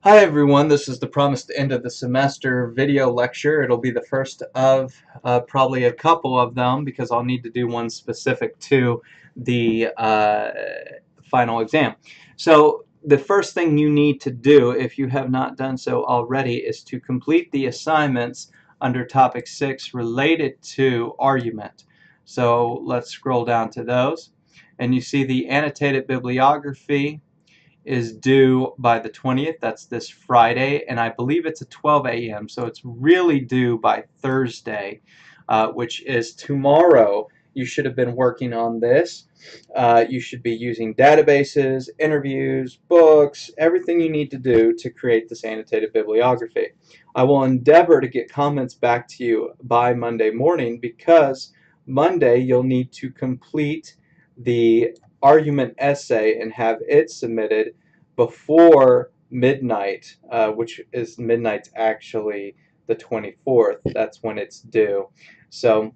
Hi everyone, this is the promised end of the semester video lecture. It'll be the first of probably a couple of them because I'll need to do one specific to the final exam. So the first thing you need to do, if you have not done so already, is to complete the assignments under topic 6 related to argument. So let's scroll down to those, and you see the annotated bibliography is due by the 20th. That's this Friday, and I believe it's at 12 a.m. So it's really due by Thursday, which is tomorrow. You should have been working on this. You should be using databases, interviews, books, everything you need to do to create this annotated bibliography. I will endeavor to get comments back to you by Monday morning because Monday you'll need to complete the argument essay and have it submitted before midnight, which is midnight's actually the 24th. That's when it's due. So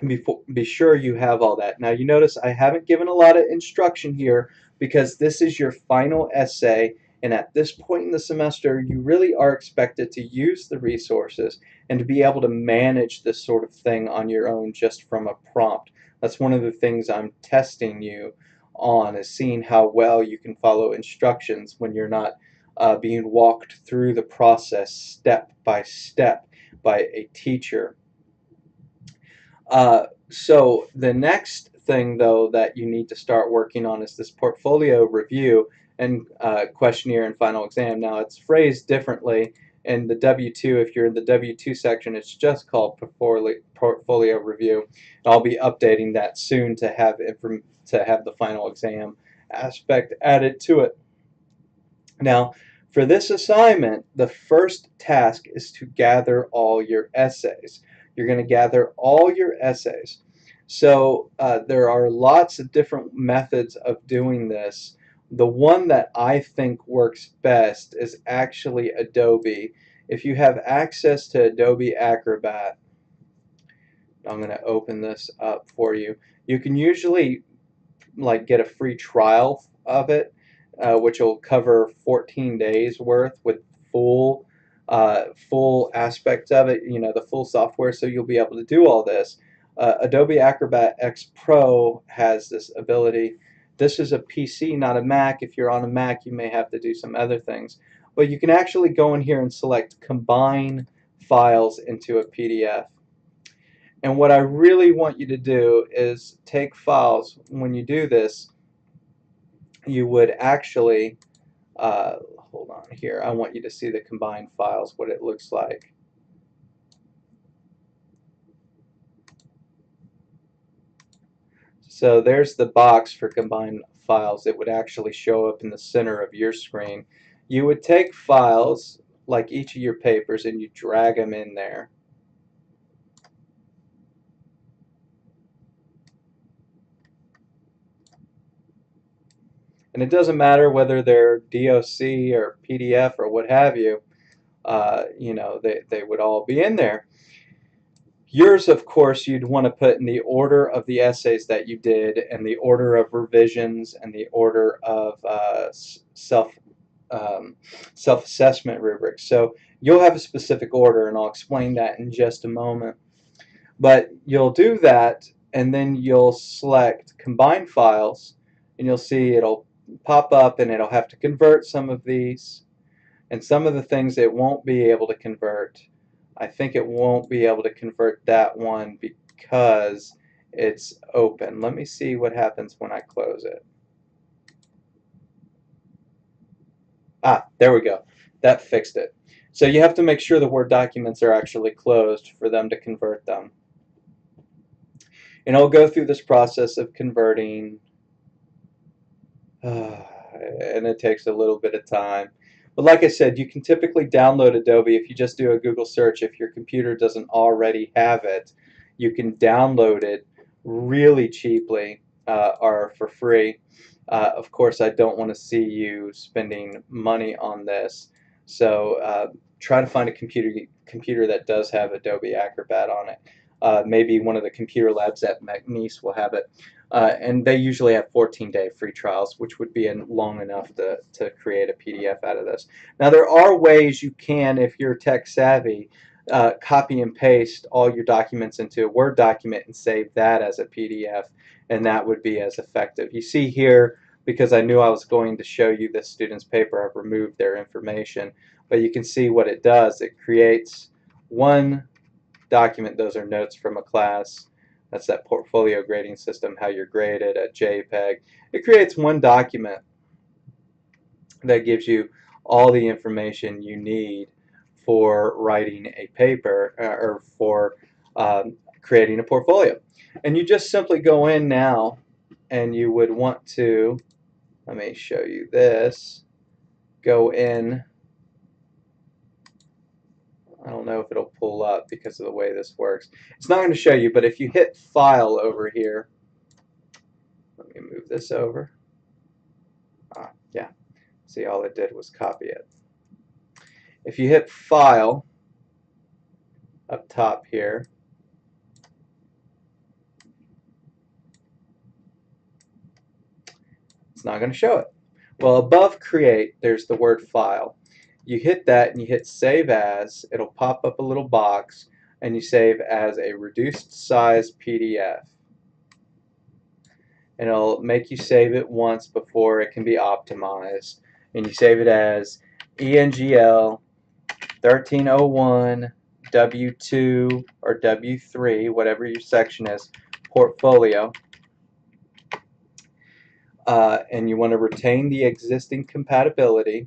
be sure you have all that. Now you notice I haven't given a lot of instruction here because this is your final essay, and at this point in the semester you really are expected to use the resources and to be able to manage this sort of thing on your own just from a prompt. That's one of the things I'm testing you on, is seeing how well you can follow instructions when you're not being walked through the process step by step by a teacher. So the next thing, though, that you need to start working on is this portfolio review and questionnaire and final exam. Now, it's phrased differently in the W-2. If you're in the W-2 section, it's just called portfolio review. And I'll be updating that soon to have the final exam aspect added to it. Now, for this assignment, the first task is to gather all your essays. You're going to gather all your essays. So there are lots of different methods of doing this. The one that I think works best is actually Adobe. If you have access to Adobe Acrobat, I'm going to open this up for you. You can usually get a free trial of it, which will cover 14 days worth with full aspects of it, the full software, so you'll be able to do all this. Adobe Acrobat X Pro has this ability. This is a PC, not a Mac. If you're on a Mac, you may have to do some other things. But you can actually go in here and select Combine Files into a PDF. And what I really want you to do is take files. When you do this, you would actually, hold on here, I want you to see the combined files, what it looks like. So there's the box for combined files. It would actually show up in the center of your screen. You would take files like each of your papers and you drag them in there. And it doesn't matter whether they're DOC or PDF or what have you, they would all be in there. Yours, of course, you'd want to put in the order of the essays that you did, and the order of revisions, and the order of self-assessment rubrics. So you'll have a specific order, and I'll explain that in just a moment. But you'll do that, and then you'll select Combine Files, and you'll see it'll pop up, and it'll have to convert some of these, and some of the things it won't be able to convert. I think it won't be able to convert that one because it's open. Let me see what happens when I close it. Ah, there we go. That fixed it. So you have to make sure the Word documents are actually closed for them to convert them. And I'll go through this process of converting, and it takes a little bit of time. But like I said, you can typically download Adobe if you just do a Google search. If your computer doesn't already have it, you can download it really cheaply or for free. Of course, I don't want to see you spending money on this, so try to find a computer that does have Adobe Acrobat on it. Maybe one of the computer labs at McNeese will have it. And they usually have 14-day free trials, which would be long enough to create a PDF out of this. Now, there are ways you can, if you're tech savvy, copy and paste all your documents into a Word document and save that as a PDF, and that would be as effective. You see here, because I knew I was going to show you this student's paper, I've removed their information, but you can see what it does. It creates one document. Those are notes from a class. That's that portfolio grading system, how you're graded at JPEG. It creates one document that gives you all the information you need for writing a paper or for creating a portfolio. And you just simply go in now and you would want to, let me show you this, go in. I don't know if it'll pull up because of the way this works. It's not going to show you, but if you hit File over here, let me move this over. Yeah, see, all it did was copy it. If you hit File up top here, it's not going to show it. Well, above Create, there's the word File. You hit that and you hit Save As. It'll pop up a little box, and you save as a reduced size PDF. And it'll make you save it once before it can be optimized. And you save it as ENGL 1301 W2 or W3, whatever your section is, portfolio. And you want to retain the existing compatibility.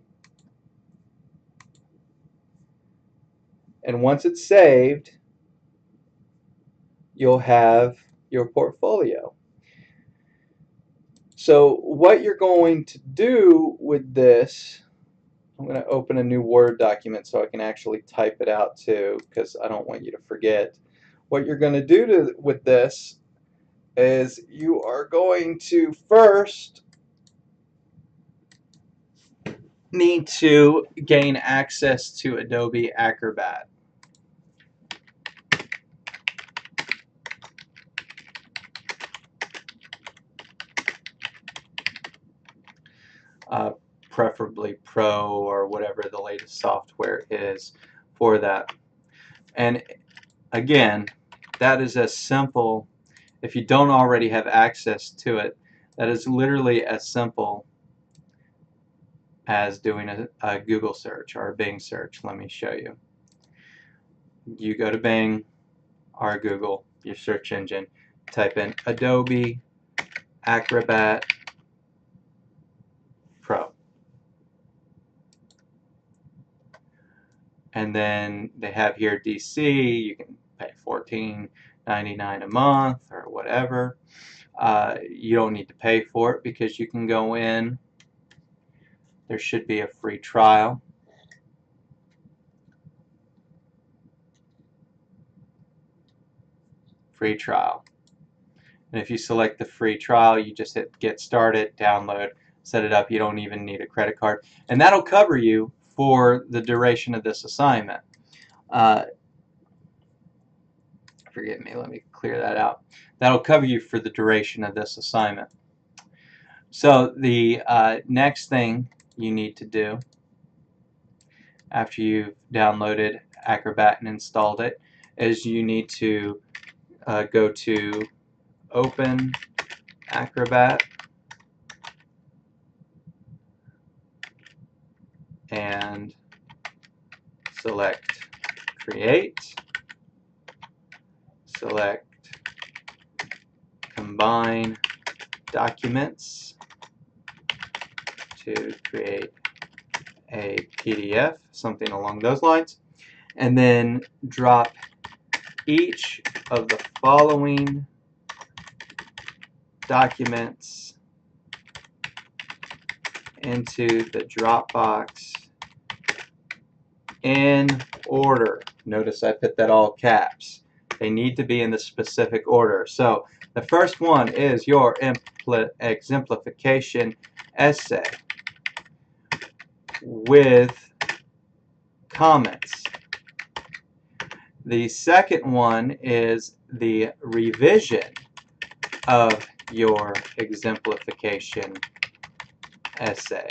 And once it's saved, you'll have your portfolio. So what you're going to do with this, I'm going to open a new Word document so I can actually type it out too, because I don't want you to forget. What you're going to do with this is you are going to first need to gain access to Adobe Acrobat. Preferably Pro or whatever the latest software is for that. And again, that is as simple, if you don't already have access to it, that is literally as simple as doing a Google search or a Bing search. Let me show you. You go to Bing or Google, your search engine, type in Adobe Acrobat Pro. And then they have here DC, you can pay $14.99 a month or whatever. You don't need to pay for it because you can go in. There should be a free trial. Free trial. And if you select the free trial, you just hit Get Started, download, set it up. You don't even need a credit card. And that'll cover you for the duration of this assignment. Forgive me, let me clear that out. That'll cover you for the duration of this assignment. So the next thing you need to do after you've downloaded Acrobat and installed it is you need to go to Open Acrobat and select Create, select Combine Documents to create a PDF, something along those lines, and then drop each of the following documents into the Dropbox in order. Notice I put that all caps. They need to be in the specific order. So the first one is your exemplification essay with comments. The second one is the revision of your exemplification essay,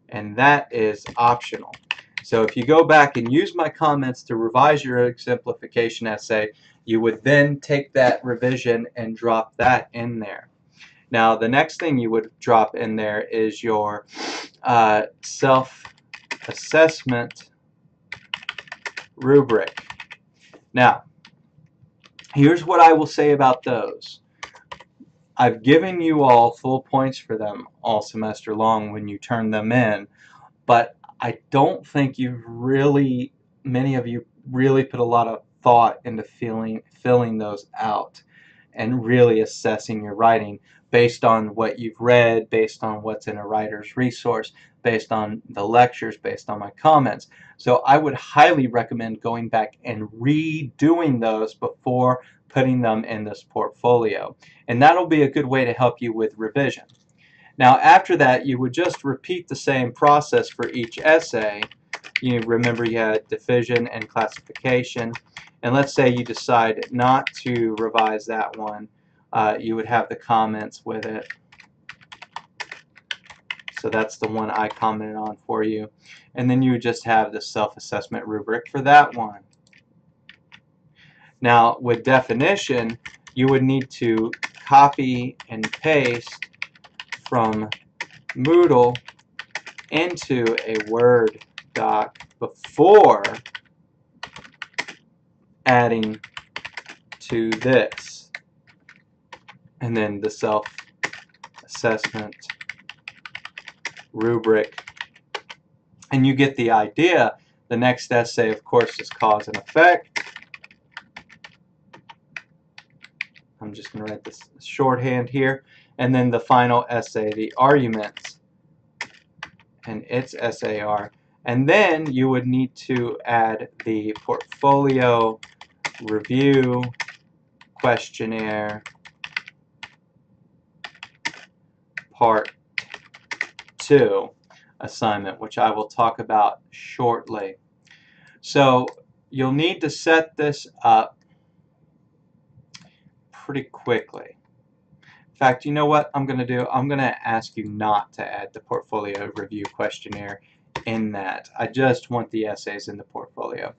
and that is optional. So if you go back and use my comments to revise your exemplification essay, you would then take that revision and drop that in there. Now the next thing you would drop in there is your self-assessment rubric. Now here's what I will say about those. I've given you all full points for them all semester long when you turn them in, but I don't think many of you really put a lot of thought into filling those out and really assessing your writing based on what you've read, based on what's in a writer's resource, based on the lectures, based on my comments. So I would highly recommend going back and redoing those before putting them in this portfolio. And that'll be a good way to help you with revision. Now after that, you would just repeat the same process for each essay. You remember you had division and classification, and let's say you decide not to revise that one, you would have the comments with it. So that's the one I commented on for you, and then you would just have the self-assessment rubric for that one. Now with definition, you would need to copy and paste from Moodle into a Word doc before adding to this, and then the self-assessment rubric. And you get the idea. The next essay, of course, is cause and effect. I'm just going to write this shorthand here. And then the final essay, the arguments, and its SAR. And then you would need to add the portfolio review questionnaire part 2 assignment, which I will talk about shortly. So you'll need to set this up pretty quickly. In fact, you know what I'm going to do? I'm going to ask you not to add the portfolio review questionnaire in that. I just want the essays in the portfolio.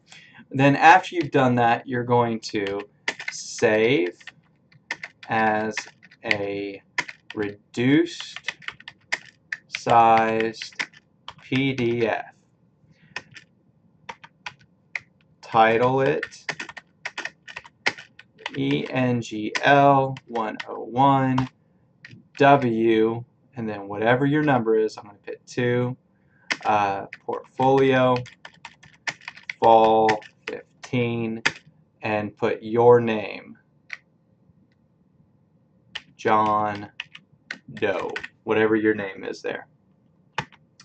Then after you've done that, you're going to save as a reduced sized PDF. Title it ENGL 101 W, and then whatever your number is, I'm going to put 2, portfolio fall 15, and put your name, John Doe, whatever your name is there.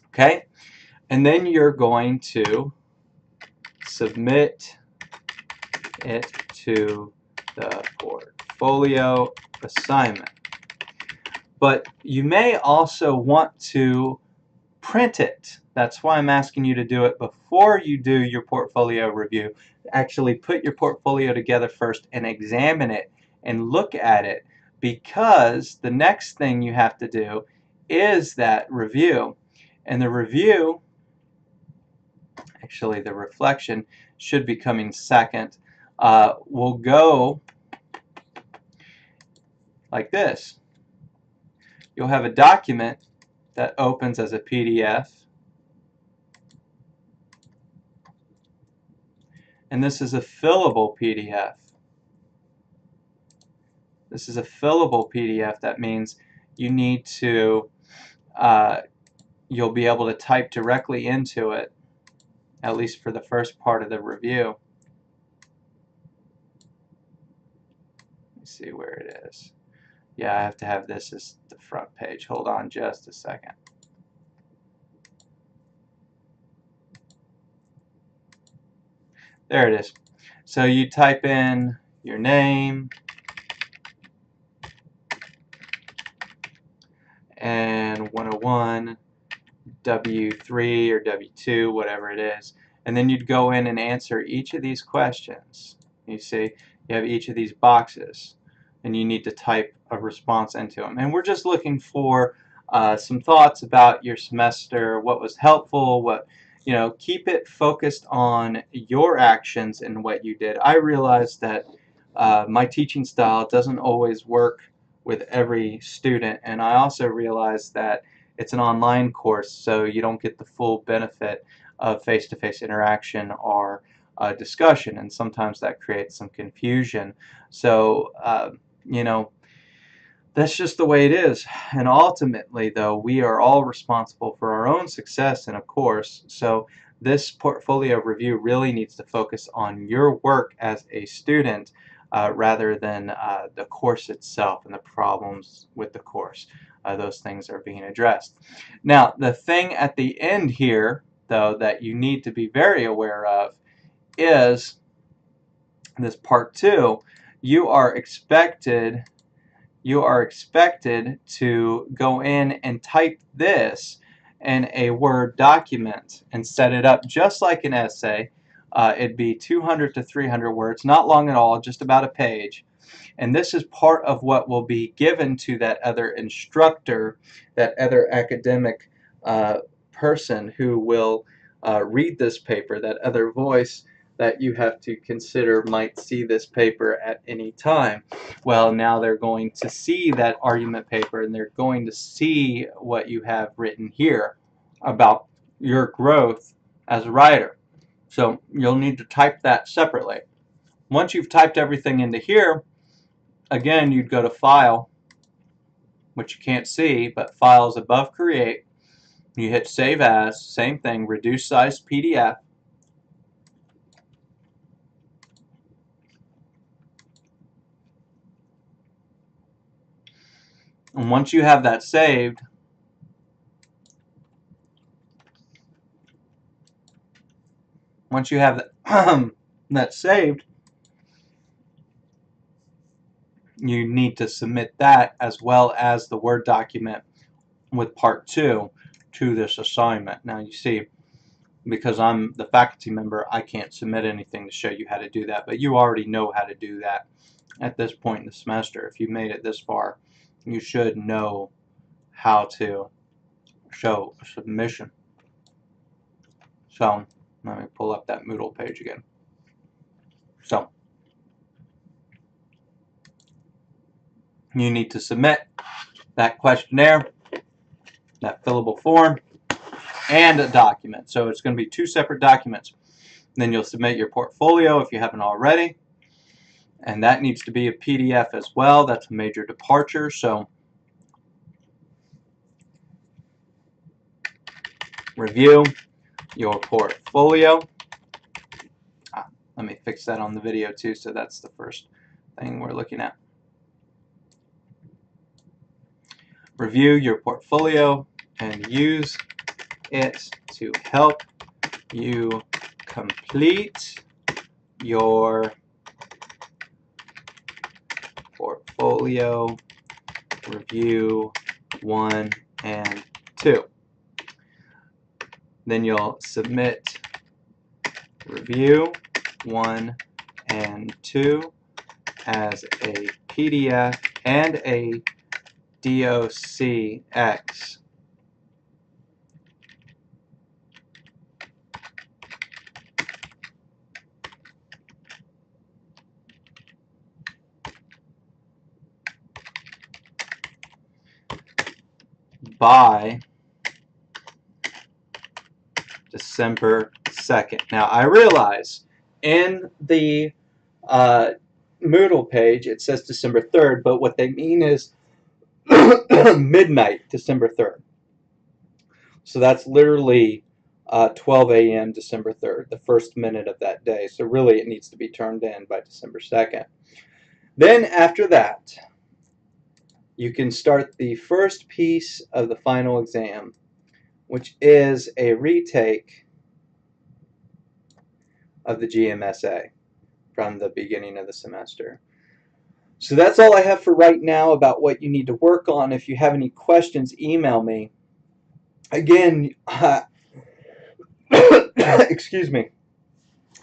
Okay, and then you're going to submit it to the portfolio assignment. But you may also want to print it. That's why I'm asking you to do it before you do your portfolio review. Actually put your portfolio together first and examine it and look at it, because the next thing you have to do is that review. And the review, actually the reflection, should be coming second. Will go like this. You'll have a document that opens as a PDF, and this is a fillable PDF. This is a fillable PDF. That means you need to, you'll be able to type directly into it, at least for the first part of the review. Let's see where it is. Yeah, I have to have this as the front page. Hold on just a second. There it is. So you type in your name and 101 W3 or W2, whatever it is, and then you'd go in and answer each of these questions. You see, you have each of these boxes, and you need to type a response into them. And we're just looking for some thoughts about your semester, what was helpful, what, keep it focused on your actions and what you did. I realized that my teaching style doesn't always work with every student, and I also realized that it's an online course, so you don't get the full benefit of face-to-face interaction or discussion, and sometimes that creates some confusion. So, that's just the way it is. And ultimately, though, we are all responsible for our own success in a course. So this portfolio review really needs to focus on your work as a student rather than the course itself and the problems with the course. Those things are being addressed. Now, the thing at the end here, though, that you need to be very aware of is this part 2. You are expected to go in and type this in a Word document and set it up just like an essay. It'd be 200 to 300 words, not long at all, just about a page. And this is part of what will be given to that other instructor, that other academic person who will read this paper, that other voice that you have to consider might see this paper at any time. Well, now they're going to see that argument paper, and they're going to see what you have written here about your growth as a writer. So you'll need to type that separately. Once you've typed everything into here, again, you'd go to File, which you can't see, but Files above Create. You hit Save As, same thing, Reduce Size PDF. And once you have that saved, that saved, you need to submit that as well as the Word document with part 2 to this assignment. Now you see, because I'm the faculty member, I can't submit anything to show you how to do that, but you already know how to do that at this point in the semester. If you made it this far, you should know how to show a submission. So let me pull up that Moodle page again. So you need to submit that questionnaire, that fillable form, and a document. So it's going to be 2 separate documents. Then you'll submit your portfolio if you haven't already, and that needs to be a PDF as well. That's a major departure. So review your portfolio. Let me fix that on the video too, so that's the first thing we're looking at. Review your portfolio and use it to help you complete your portfolio review 1 and 2. Then you'll submit review 1 and 2 as a PDF and a DOCX. By December 2nd. Now I realize in the Moodle page it says December 3rd, but what they mean is midnight December 3rd. So that's literally 12 a.m. December 3rd, the first minute of that day. So really it needs to be turned in by December 2nd. Then after that, you can start the first piece of the final exam, which is a retake of the GMSA from the beginning of the semester. So that's all I have for right now about what you need to work on. If you have any questions, email me. Again, excuse me,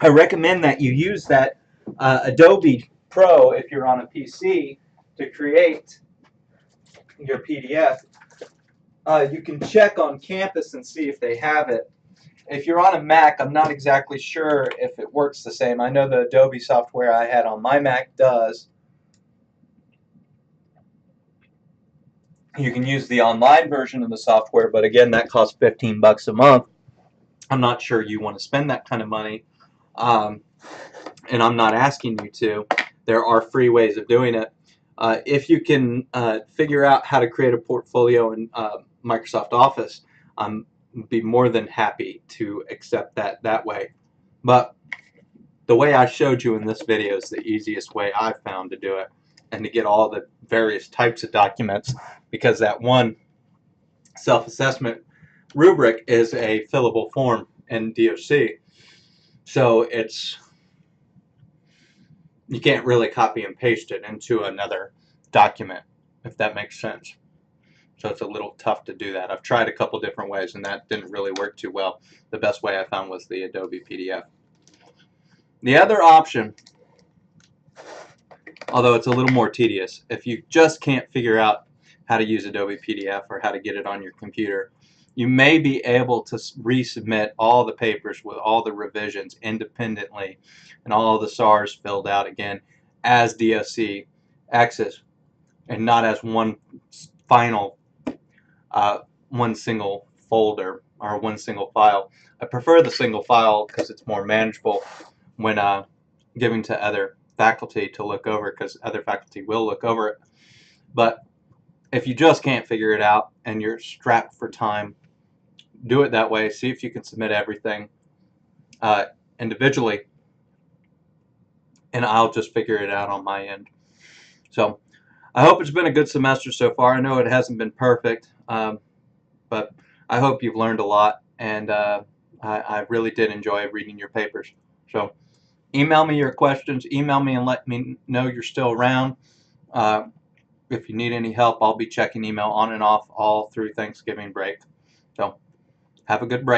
I recommend that you use that Adobe Pro if you're on a PC to create your PDF. You can check on campus and see if they have it. If you're on a Mac, I'm not exactly sure if it works the same. I know the Adobe software I had on my Mac does. You can use the online version of the software, but again, that costs $15 a month. I'm not sure you want to spend that kind of money, and I'm not asking you to. There are free ways of doing it. If you can figure out how to create a portfolio in Microsoft Office, I'm be more than happy to accept that way. But the way I showed you in this video is the easiest way I've found to do it, and to get all the various types of documents, because that one self-assessment rubric is a fillable form in DOC. So you can't really copy and paste it into another document, if that makes sense. So it's a little tough to do that. I've tried a couple different ways and that didn't really work too well. The best way I found was the Adobe PDF. The other option, although it's a little more tedious, if you just can't figure out how to use Adobe PDF or how to get it on your computer, you may be able to resubmit all the papers with all the revisions independently and all the SARs filled out again as DOC Access and not as one final one single folder or one single file. I prefer the single file because it's more manageable when giving to other faculty to look over, because other faculty will look over it. But if you just can't figure it out and you're strapped for time, do it that way. See if you can submit everything individually, and I'll just figure it out on my end. So I hope it's been a good semester so far. I know it hasn't been perfect, but I hope you've learned a lot, and I really did enjoy reading your papers. So email me your questions, email me and let me know you're still around. If you need any help, I'll be checking email on and off all through Thanksgiving break. So have a good break.